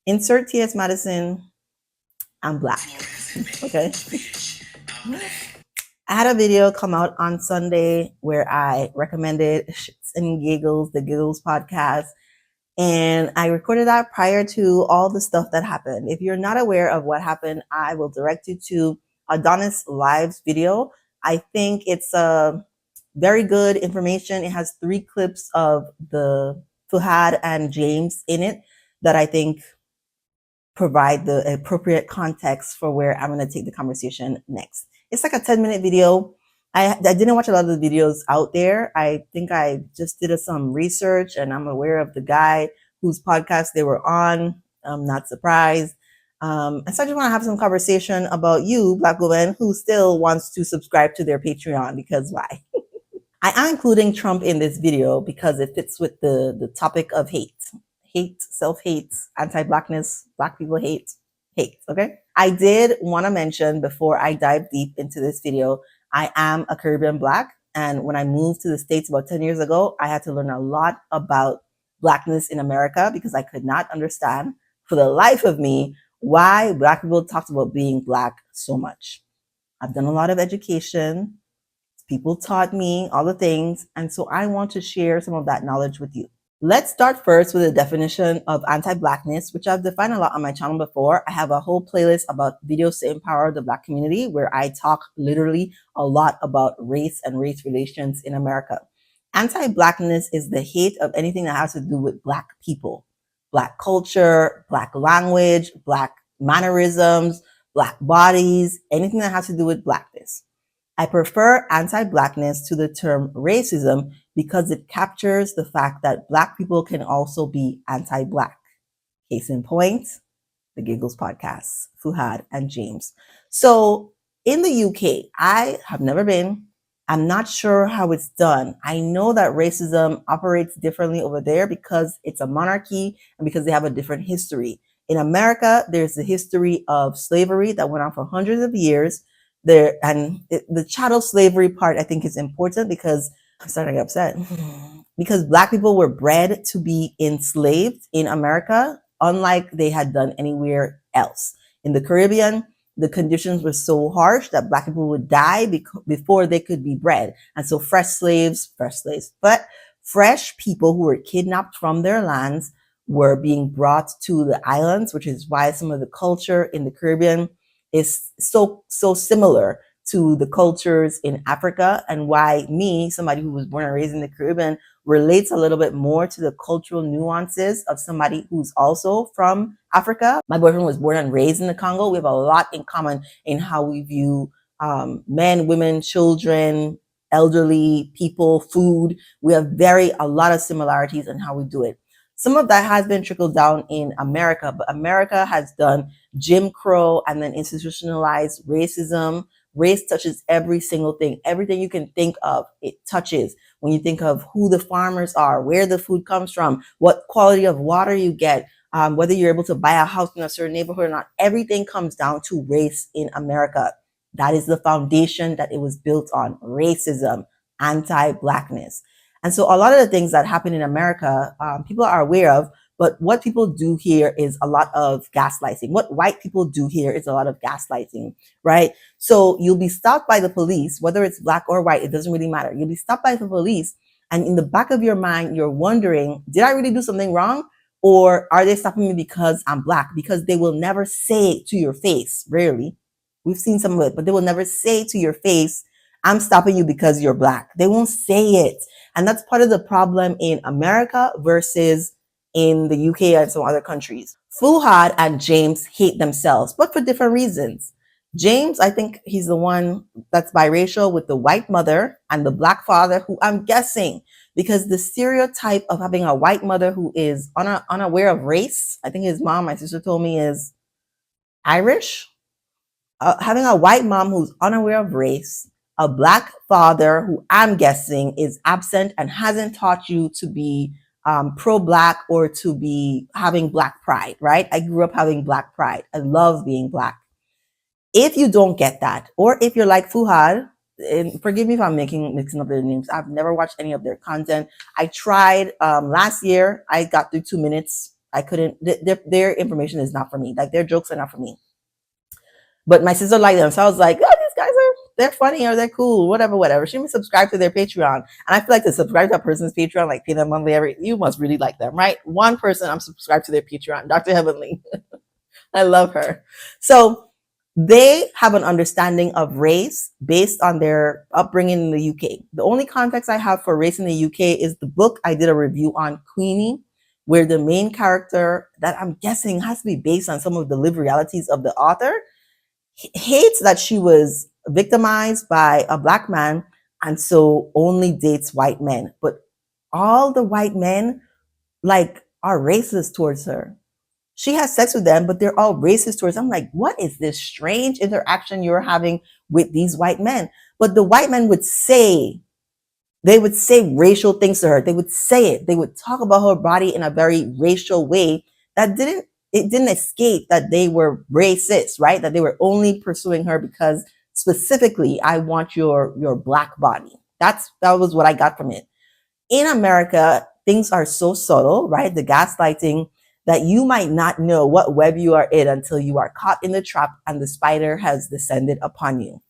Insert T.S. Madison, I'm Black. Okay. I had a video come out on Sunday where I recommended Shits and Giggles, the Giggles podcast. And I recorded that prior to all the stuff that happened. If you're not aware of what happened, I will direct you to Adonis Live's video. I think it's very good information. It has 3 clips of the Fuhad and James in it that I think provide the appropriate context for where I'm going to take the conversation next. It's like a 10-minute video. I didn't watch a lot of the videos out there. I think I just did some research and I'm aware of the guy whose podcast they were on. I'm not surprised. And so I just want to have some conversation about you, Black woman, who still wants to subscribe to their Patreon, because why? I am including Trump in this video because it fits with the topic of hate. Hate, self-hate, anti-blackness, Black people hate, okay? I did want to mention before I dive deep into this video, I am a Caribbean Black. And when I moved to the States about 10 years ago, I had to learn a lot about Blackness in America because I could not understand for the life of me why Black people talked about being Black so much. I've done a lot of education. People taught me all the things. And so I want to share some of that knowledge with you. Let's start first with a definition of anti-blackness, which I've defined a lot on my channel before. I have a whole playlist about videos to empower the Black community where I talk literally a lot about race and race relations in America. Anti-blackness is the hate of anything that has to do with Black people, Black culture, Black language, Black mannerisms, Black bodies, anything that has to do with Blackness. I prefer anti-blackness to the term racism because it captures the fact that Black people can also be anti-Black. Case in point, the Giggles podcast, Fuhad and James. So in the UK, I have never been. I'm not sure how it's done. I know that racism operates differently over there because it's a monarchy and because they have a different history. In America, there's the history of slavery that went on for hundreds of years. The chattel slavery part I think is important because I'm starting to get upset because Black people were bred to be enslaved in America, unlike they had done anywhere else. In the Caribbean, the conditions were so harsh that Black people would die before they could be bred. And so fresh people who were kidnapped from their lands were being brought to the islands, which is why some of the culture in the Caribbean is so similar to the cultures in Africa, and why me, somebody who was born and raised in the Caribbean, relates a little bit more to the cultural nuances of somebody who's also from Africa. My boyfriend was born and raised in the Congo. We have a lot in common in how we view men, women, children, elderly people, food. We have a lot of similarities in how we do it. Some of that has been trickled down in America, but America has done Jim Crow and then institutionalized racism. Race touches every single thing. Everything you can think of, it touches. When you think of who the farmers are, where the food comes from, what quality of water you get, whether you're able to buy a house in a certain neighborhood or not, everything comes down to race in America. That is the foundation that it was built on: racism, anti-blackness. And so a lot of the things that happen in America, people are aware of, but what people do here is a lot of gaslighting. What white people do here is a lot of gaslighting, right? So you'll be stopped by the police, whether it's Black or white, it doesn't really matter. You'll be stopped by the police, and in the back of your mind, you're wondering, did I really do something wrong? Or are they stopping me because I'm Black? Because they will never say it to your face, rarely. We've seen some of it, but they will never say to your face, I'm stopping you because you're Black. They won't say it. And that's part of the problem in America versus in the UK and some other countries. Fuhad and James hate themselves, but for different reasons. James, I think he's the one that's biracial with the white mother and the Black father, who I'm guessing, because the stereotype of having a white mother who is unaware of race, I think his mom, my sister told me, is Irish. Having a white mom who's unaware of race, a Black father who I'm guessing is absent and hasn't taught you to be pro-Black or to be having Black pride, right? I grew up having Black pride. I love being Black. If you don't get that, or if you're like Fuhad, and forgive me if I'm mixing up their names. I've never watched any of their content. I tried last year. I got through 2 minutes I couldn't, their information is not for me. Like their jokes are not for me. But my sister liked them. So I was like, oh, these guys they're funny or they're cool, whatever. She must subscribe to their Patreon. And I feel like to subscribe to a person's Patreon, like pay them monthly you must really like them, right? One person, I'm subscribed to their Patreon, Dr. Heavenly. I love her. So they have an understanding of race based on their upbringing in the UK. The only context I have for race in the UK is the book I did a review on, Queenie, where the main character, that I'm guessing has to be based on some of the lived realities of the author, hates that she was victimized by a black man and so only dates white men. But all the white men like are racist towards her. She has sex with them, but they're all racist towards her. I'm like, what is this strange interaction you're having with these white men? But the white men would say racial things to her. They would say it. They would talk about her body in a very racial way that didn't escape that they were racist, right? That they were only pursuing her because specifically, I want your black body. That was what I got from it. In America, things are so subtle, right? The gaslighting, that you might not know what web you are in until you are caught in the trap and the spider has descended upon you.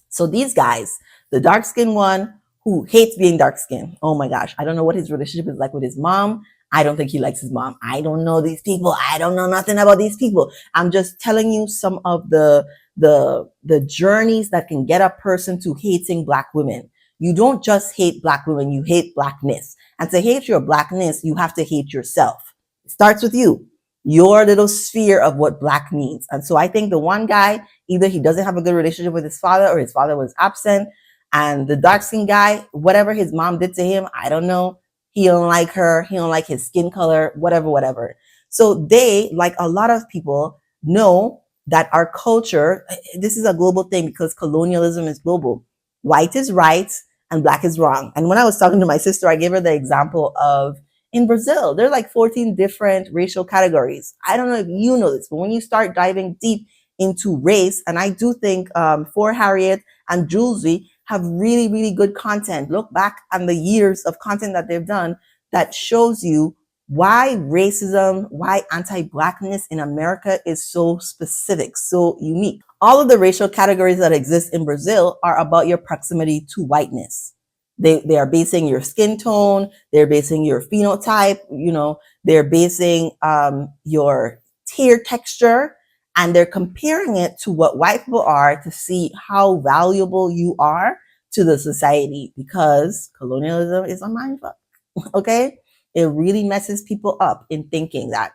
So these guys, the dark-skinned one who hates being dark-skinned. Oh my gosh. I don't know what his relationship is like with his mom. I don't think he likes his mom. I don't know these people. I don't know nothing about these people. I'm just telling you some of the journeys that can get a person to hating black women. You don't just hate black women, you hate blackness. And to hate your blackness, you have to hate yourself. It starts with you, your little sphere of what black means. And so I think the one guy, either he doesn't have a good relationship with his father or his father was absent. And the dark-skinned guy, whatever his mom did to him, I don't know. He don't like her. He don't like his skin color, whatever. So they, like a lot of people, know that our culture, this is a global thing because colonialism is global. White is right and black is wrong. And when I was talking to my sister, I gave her the example of in Brazil, there are like 14 different racial categories. I don't know if you know this, but when you start diving deep into race, and I do think For Harriet and Julesy have really, really good content. Look back on the years of content that they've done that shows you why racism, why anti-blackness in America is so specific, so unique. All of the racial categories that exist in Brazil are about your proximity to whiteness. They are basing your skin tone, they're basing your phenotype, they're basing your tear texture, and they're comparing it to what white people are to see how valuable you are to the society, because colonialism is a mindfuck, okay? It really messes people up in thinking that.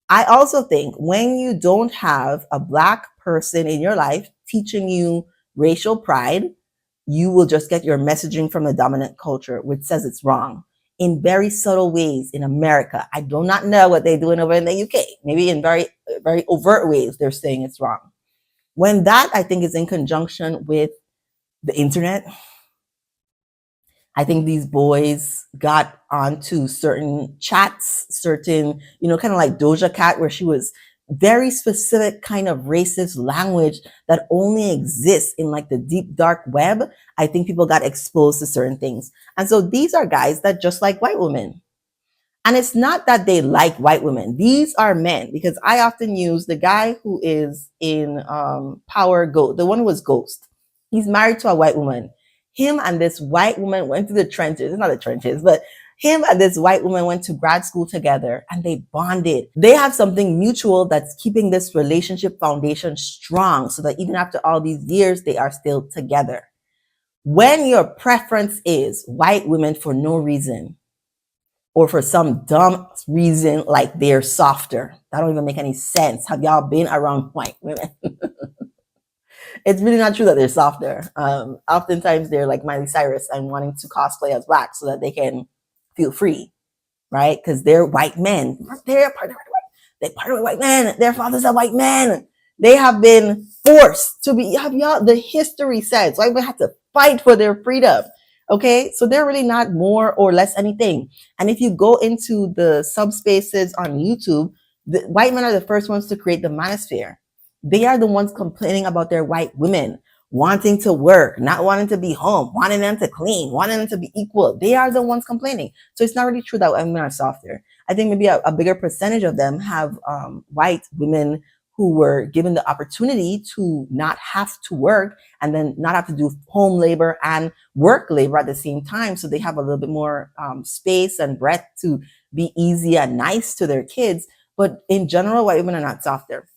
I also think when you don't have a black person in your life teaching you racial pride, you will just get your messaging from the dominant culture, which says it's wrong in very subtle ways in America. I do not know what they're doing over in the UK. Maybe in very, very overt ways, they're saying it's wrong. When that, I think, is in conjunction with the internet, I think these boys got onto certain chats, certain, kind of like Doja Cat, where she was very specific kind of racist language that only exists in like the deep dark web. I think people got exposed to certain things. And so these are guys that just like white women. And it's not that they like white women. These are men, because I often use the guy who is in Power Ghost, the one who was Ghost. He's married to a white woman. Him and this white woman went to the trenches. It's not the trenches, but him and this white woman went to grad school together and they bonded. They have something mutual that's keeping this relationship foundation strong so that even after all these years, they are still together. When your preference is white women for no reason, or for some dumb reason, like they're softer, that don't even make any sense. Have y'all been around white women? It's really not true that they're softer. Oftentimes they're like Miley Cyrus and wanting to cosplay as black so that they can feel free, right? Because they're white men. They're part of white men. Their fathers are white men. They have been forced to be, the history says, white women have to fight for their freedom. Okay, so they're really not more or less anything. And if you go into the subspaces on YouTube, the white men are the first ones to create the manosphere. They are the ones complaining about their white women, wanting to work, not wanting to be home, wanting them to clean, wanting them to be equal. They are the ones complaining. So it's not really true that women are softer. I think maybe a bigger percentage of them have white women who were given the opportunity to not have to work and then not have to do home labor and work labor at the same time. So they have a little bit more space and breadth to be easy and nice to their kids. But in general, white women are not softer.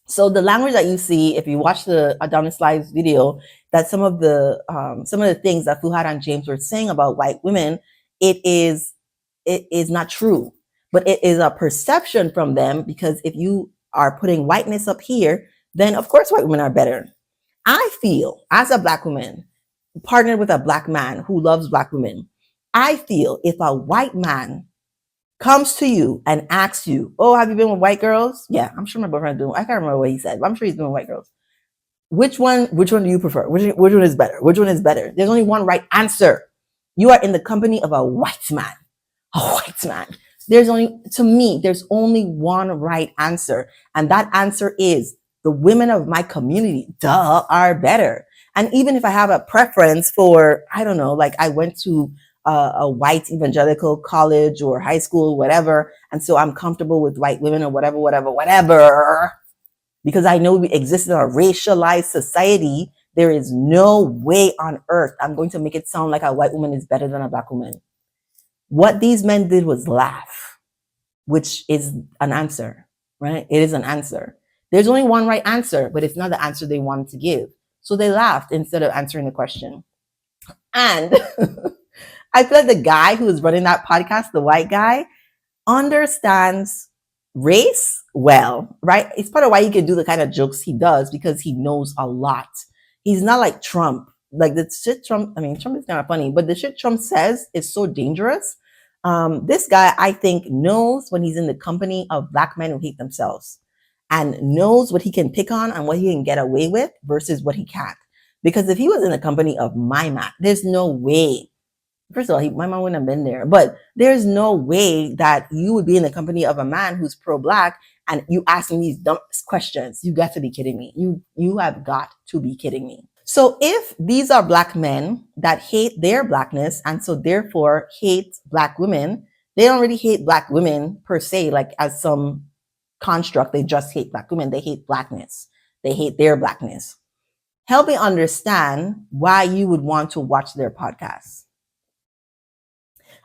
So the language that you see, if you watch the Adonis Live's video, that some of the things that Fuhad and James were saying about white women, it is not true, but it is a perception from them, because if you are putting whiteness up here, then of course white women are better. I feel, as a black woman partnered with a black man who loves black women, I feel if a white man comes to you and asks you, "Oh, have you been with white girls?" Yeah, I'm sure my boyfriend doing. I can't remember what he said, but I'm sure he's doing white girls. Which one do you prefer? Which one is better? Which one is better? There's only one right answer. You are in the company of a white man. A white man. To me, there's only one right answer. And that answer is the women of my community, are better. And even if I have a preference for, I don't know, like I went to a white evangelical college or high school, whatever, and so I'm comfortable with white women or whatever, because I know we exist in a racialized society, there is no way on earth I'm going to make it sound like a white woman is better than a black woman. What these men did was laugh, which is an answer, right? It is an answer. There's only one right answer, but it's not the answer they wanted to give. So they laughed instead of answering the question. And I feel like the guy who is running that podcast, the white guy, understands race well, right? It's part of why he can do the kind of jokes he does, because he knows a lot. He's not like Trump. Like the shit Trump, Trump is kind of funny, but the shit Trump says is so dangerous. This guy, I think, knows when he's in the company of black men who hate themselves, and knows what he can pick on and what he can get away with versus what he can't. Because if he was in the company of my man, there's no way. First of all, my mom wouldn't have been there, but there's no way that you would be in the company of a man who's pro-black and you asking these dumb questions. You got to be kidding me. You have got to be kidding me. So if these are black men that hate their blackness and so therefore hate black women, they don't really hate black women per se, like as some construct. They just hate black women. They hate blackness. They hate their blackness. Help me understand why you would want to watch their podcasts.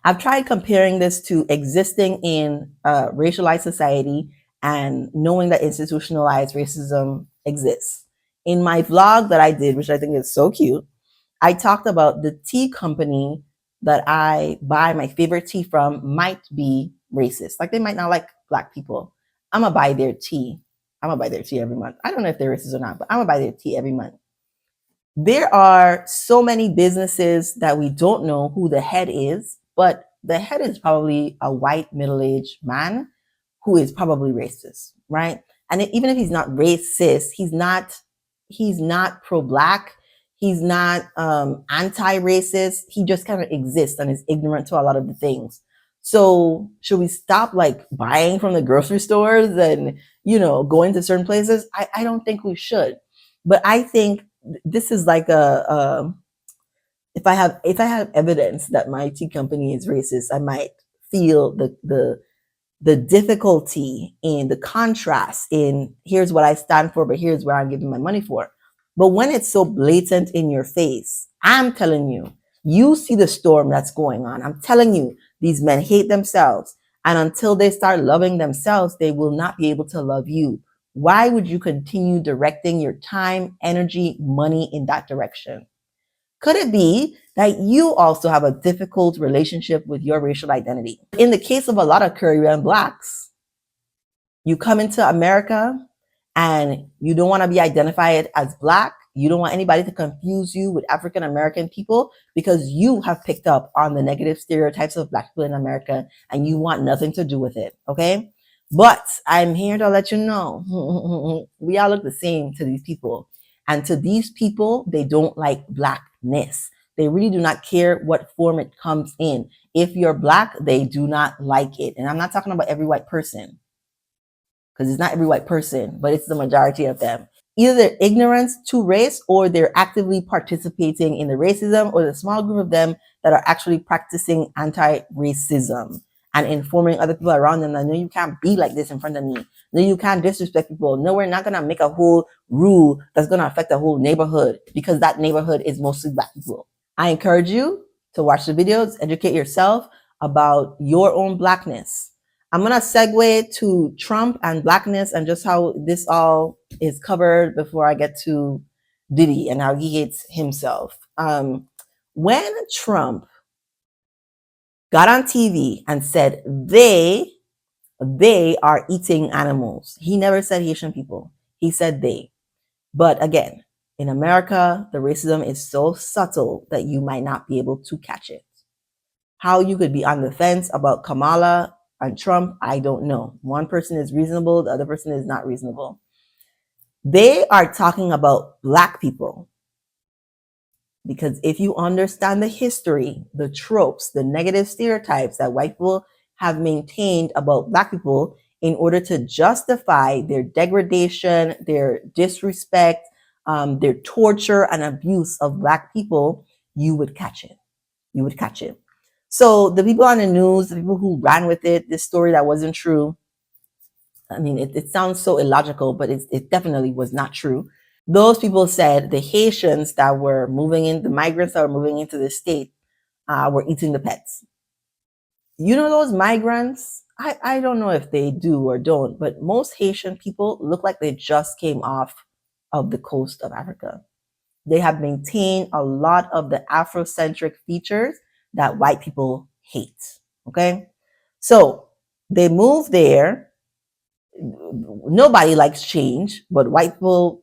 I've tried comparing this to existing in a racialized society and knowing that institutionalized racism exists. In my vlog that I did, which I think is so cute, I talked about the tea company that I buy my favorite tea from might be racist. Like they might not like black people. I'm gonna buy their tea. I'm gonna buy their tea every month. I don't know if they're racist or not, but I'm gonna buy their tea every month. There are so many businesses that we don't know who the head is, but the head is probably a white middle-aged man who is probably racist, right? And even if he's not racist, he's not pro-black, he's not anti-racist. He just kind of exists and is ignorant to a lot of the things. So should we stop like buying from the grocery stores and, going to certain places? I don't think we should. But I think this is like if I have evidence that my tea company is racist, I might feel the difficulty in the contrast in here's what I stand for, but here's where I'm giving my money for. But when it's so blatant in your face, I'm telling you, you see the storm that's going on. I'm telling you, these men hate themselves. And until they start loving themselves, they will not be able to love you. Why would you continue directing your time, energy, money in that direction? Could it be that you also have a difficult relationship with your racial identity? In the case of a lot of Caribbean blacks, you come into America and you don't want to be identified as black. You don't want anybody to confuse you with African American people because you have picked up on the negative stereotypes of black people in America and you want nothing to do with it. Okay. But I'm here to let you know, we all look the same to these people. And to these people, they don't like blackness. They really do not care what form it comes in. If you're black, they do not like it. And I'm not talking about every white person, because it's not every white person, but it's the majority of them. Either they're ignorant to race or they're actively participating in the racism, or the small group of them that are actually practicing anti-racism. and informing other people around them that no, you can't be like this in front of me. No, you can't disrespect people. No, we're not going to make a whole rule that's going to affect the whole neighborhood because that neighborhood is mostly Black people. I encourage you to watch the videos, educate yourself about your own Blackness. I'm going to segue to Trump and Blackness and just how this all is covered before I get to Diddy and how he hates himself. When Trump got on TV and said they are eating animals, he never said Haitian people. He said they. But again, in America, the racism is so subtle that you might not be able to catch it. How you could be on the fence about Kamala and Trump, I don't know. One person is reasonable, the other person is not reasonable. They are talking about Black people. Because if you understand the history, the tropes, the negative stereotypes that white people have maintained about Black people in order to justify their degradation, their disrespect, their torture and abuse of Black people, you would catch it. You would catch it. So the people on the news, the people who ran with it, this story that wasn't true, I mean, it sounds so illogical, but it definitely was not true. Those people said the Haitians that were moving in, the migrants that were moving into the state were eating the pets. You know those migrants? I don't know if they do or don't, but most Haitian people look like they just came off of the coast of Africa. They have maintained a lot of the Afrocentric features that white people hate. Okay? So they moved there. Nobody likes change, but white people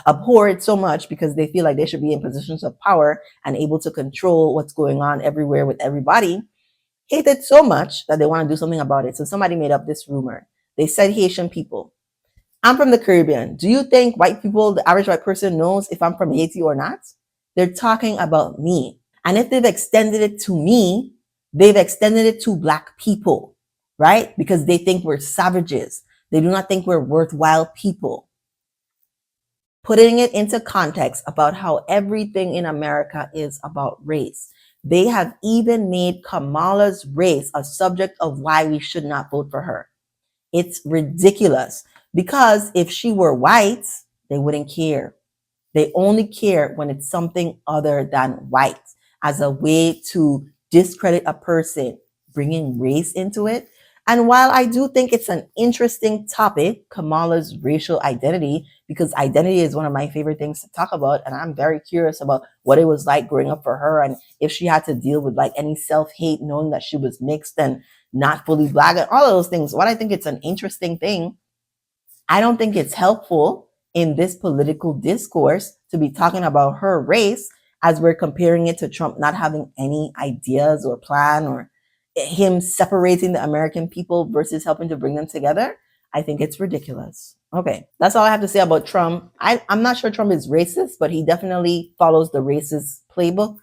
abhor it so much because they feel like they should be in positions of power and able to control what's going on everywhere with everybody. Hate it so much that they want to do something about it. So somebody made up this rumor. They said Haitian people. I'm from the Caribbean. Do you think white people, the average white person knows if I'm from Haiti or not? They're talking about me. And if they've extended it to me, they've extended it to Black people, right? Because they think we're savages. They do not think we're worthwhile people. Putting it into context about how everything in America is about race. They have even made Kamala's race a subject of why we should not vote for her. It's ridiculous because if she were white, they wouldn't care. They only care when it's something other than white as a way to discredit a person, bringing race into it. And while I do think it's an interesting topic, Kamala's racial identity, because identity is one of my favorite things to talk about, and I'm very curious about what it was like growing up for her and if she had to deal with like any self-hate knowing that she was mixed and not fully Black and all of those things. What I think it's an interesting thing, I don't think it's helpful in this political discourse to be talking about her race as we're comparing it to Trump not having any ideas or plan or him separating the American people versus helping to bring them together. I think it's ridiculous. Okay, that's all I have to say about Trump. I'm not sure Trump is racist, but he definitely follows the racist playbook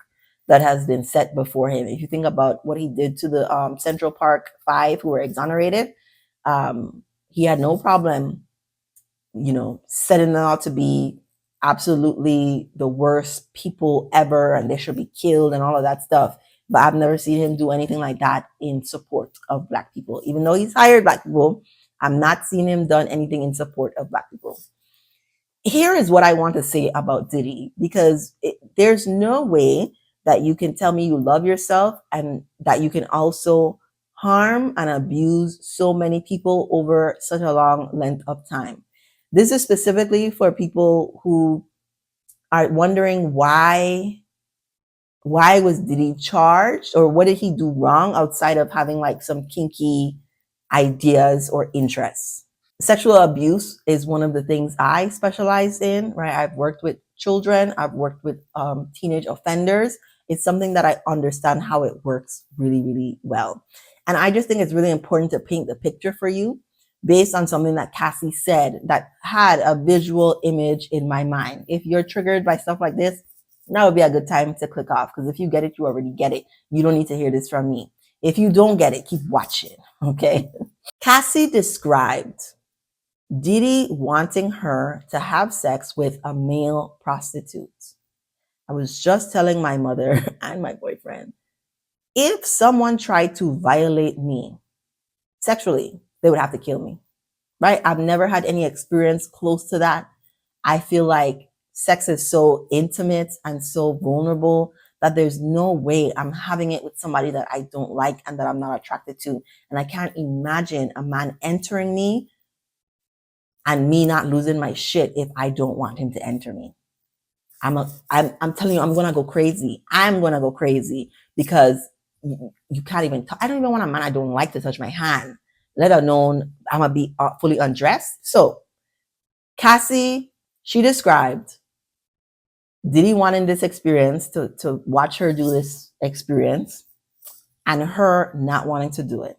that has been set before him. If you think about what he did to the Central Park Five who were exonerated, he had no problem, setting them out to be absolutely the worst people ever and they should be killed and all of that stuff. But I've never seen him do anything like that in support of Black people. Even though he's hired Black people, I'm not seeing him done anything in support of Black people. Here is what I want to say about Diddy, because there's no way that you can tell me you love yourself and that you can also harm and abuse so many people over such a long length of time. This is specifically for people who are wondering why was Diddy charged, or what did he do wrong outside of having like some kinky ideas or interests. Sexual abuse is one of the things I specialize in, right? I've worked with children, I've worked with teenage offenders. It's something that I understand how it works really, really well. And I just think it's really important to paint the picture for you based on something that Cassie said that had a visual image in my mind. If you're triggered by stuff like this, now would be a good time to click off, because if you get it, you already get it. You don't need to hear this from me. If you don't get it, keep watching, okay? Cassie described Diddy wanting her to have sex with a male prostitute. I was just telling my mother and my boyfriend, if someone tried to violate me sexually, they would have to kill me, right? I've never had any experience close to that. I feel like sex is so intimate and so vulnerable that there's no way I'm having it with somebody that I don't like and that I'm not attracted to. And I can't imagine a man entering me and me not losing my shit if I don't want him to enter me. I'm telling you, I'm gonna go crazy. I'm gonna go crazy because you can't even talk. I don't even want a man I don't like to touch my hand, let alone I'm gonna be fully undressed. So Cassie, she described Diddy wanting this experience to watch her do this experience and her not wanting to do it.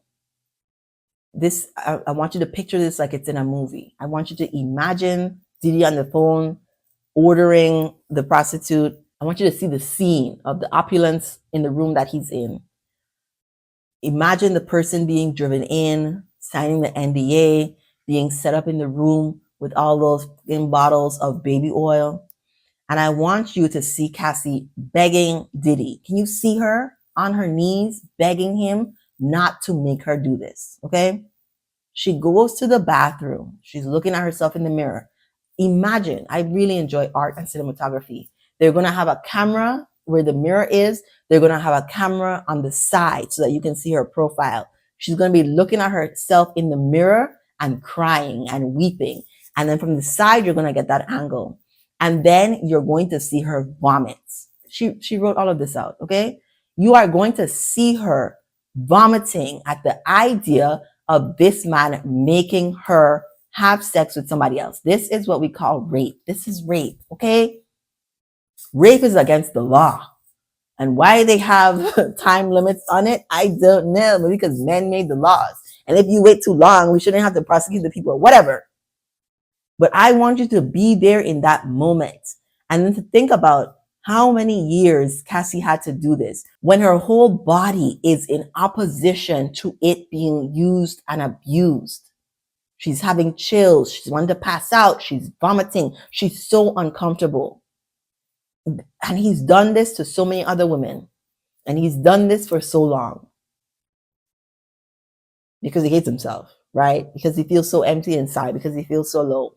This, I want you to picture this like it's in a movie. I want you to imagine Diddy on the phone ordering the prostitute. I want you to see the scene of the opulence in the room that he's in. Imagine the person being driven in, signing the NDA, being set up in the room with all those in bottles of baby oil. And I want you to see Cassie begging Diddy. Can you see her on her knees begging him not to make her do this? Okay. She goes to the bathroom. She's looking at herself in the mirror. Imagine, I really enjoy art and cinematography. They're going to have a camera where the mirror is. They're going to have a camera on the side so that you can see her profile. She's going to be looking at herself in the mirror and crying and weeping. And then from the side, you're going to get that angle. And then you're going to see her vomit. She wrote all of this out, okay? You are going to see her vomiting at the idea of this man making her have sex with somebody else. This is what we call rape. This is rape, okay? Rape is against the law. And why they have time limits on it, I don't know, but because men made the laws. And if you wait too long, we shouldn't have to prosecute the people, whatever. But I want you to be there in that moment and then to think about how many years Cassie had to do this when her whole body is in opposition to it being used and abused. She's having chills. She's wanting to pass out. She's vomiting. She's so uncomfortable. And he's done this to so many other women. And he's done this for so long. Because he hates himself, right? Because he feels so empty inside, because he feels so low.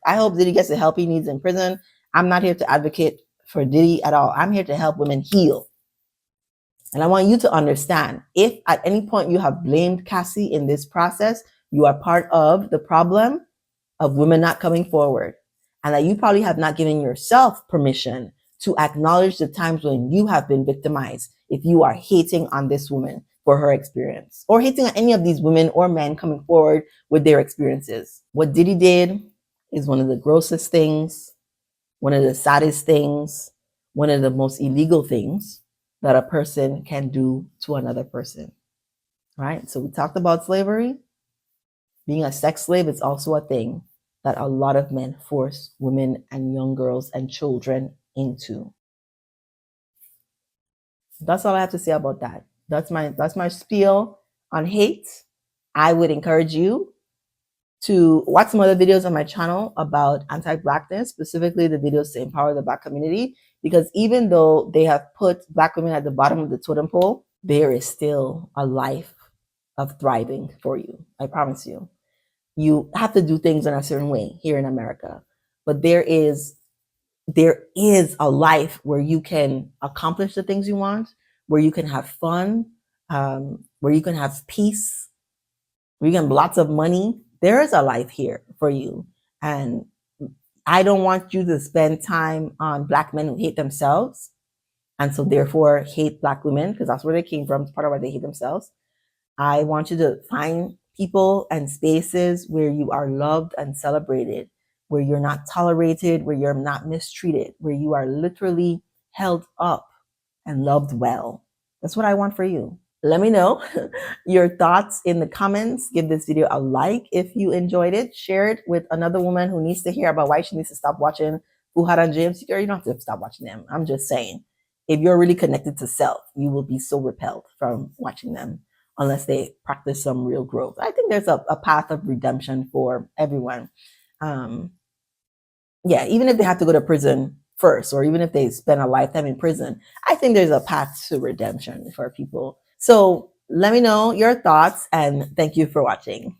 I hope Diddy gets the help he needs in prison. I'm not here to advocate for Diddy at all. I'm here to help women heal. And I want you to understand, if at any point you have blamed Cassie in this process, you are part of the problem of women not coming forward. And that you probably have not given yourself permission to acknowledge the times when you have been victimized if you are hating on this woman for her experience, or hating on any of these women or men coming forward with their experiences. What Diddy did is one of the grossest things, one of the saddest things, one of the most illegal things that a person can do to another person, right? So we talked about slavery. Being a sex slave is also a thing that a lot of men force women and young girls and children into. That's all I have to say about that. That's my spiel on hate. I would encourage you to watch some other videos on my channel about anti-blackness, specifically the videos to empower the Black community, because even though they have put Black women at the bottom of the totem pole, there is still a life of thriving for you. I promise you. You have to do things in a certain way here in America, but there is a life where you can accomplish the things you want, where you can have fun, where you can have peace, where you can have lots of money. There is a life here for you. And I don't want you to spend time on Black men who hate themselves and so therefore hate Black women, because that's where they came from. It's part of why they hate themselves. I want you to find people and spaces where you are loved and celebrated, where you're not tolerated, where you're not mistreated, where you are literally held up and loved well. That's what I want for you. Let me know your thoughts in the comments. Give this video a like if you enjoyed it. Share it with another woman who needs to hear about why she needs to stop watching Fuhad and James. You don't have to stop watching them. I'm just saying, if you're really connected to self, you will be so repelled from watching them unless they practice some real growth. I think there's a path of redemption for everyone. Yeah, even if they have to go to prison first, or even if they spend a lifetime in prison, I think there's a path to redemption for people. So Let me know your thoughts, and thank you for watching.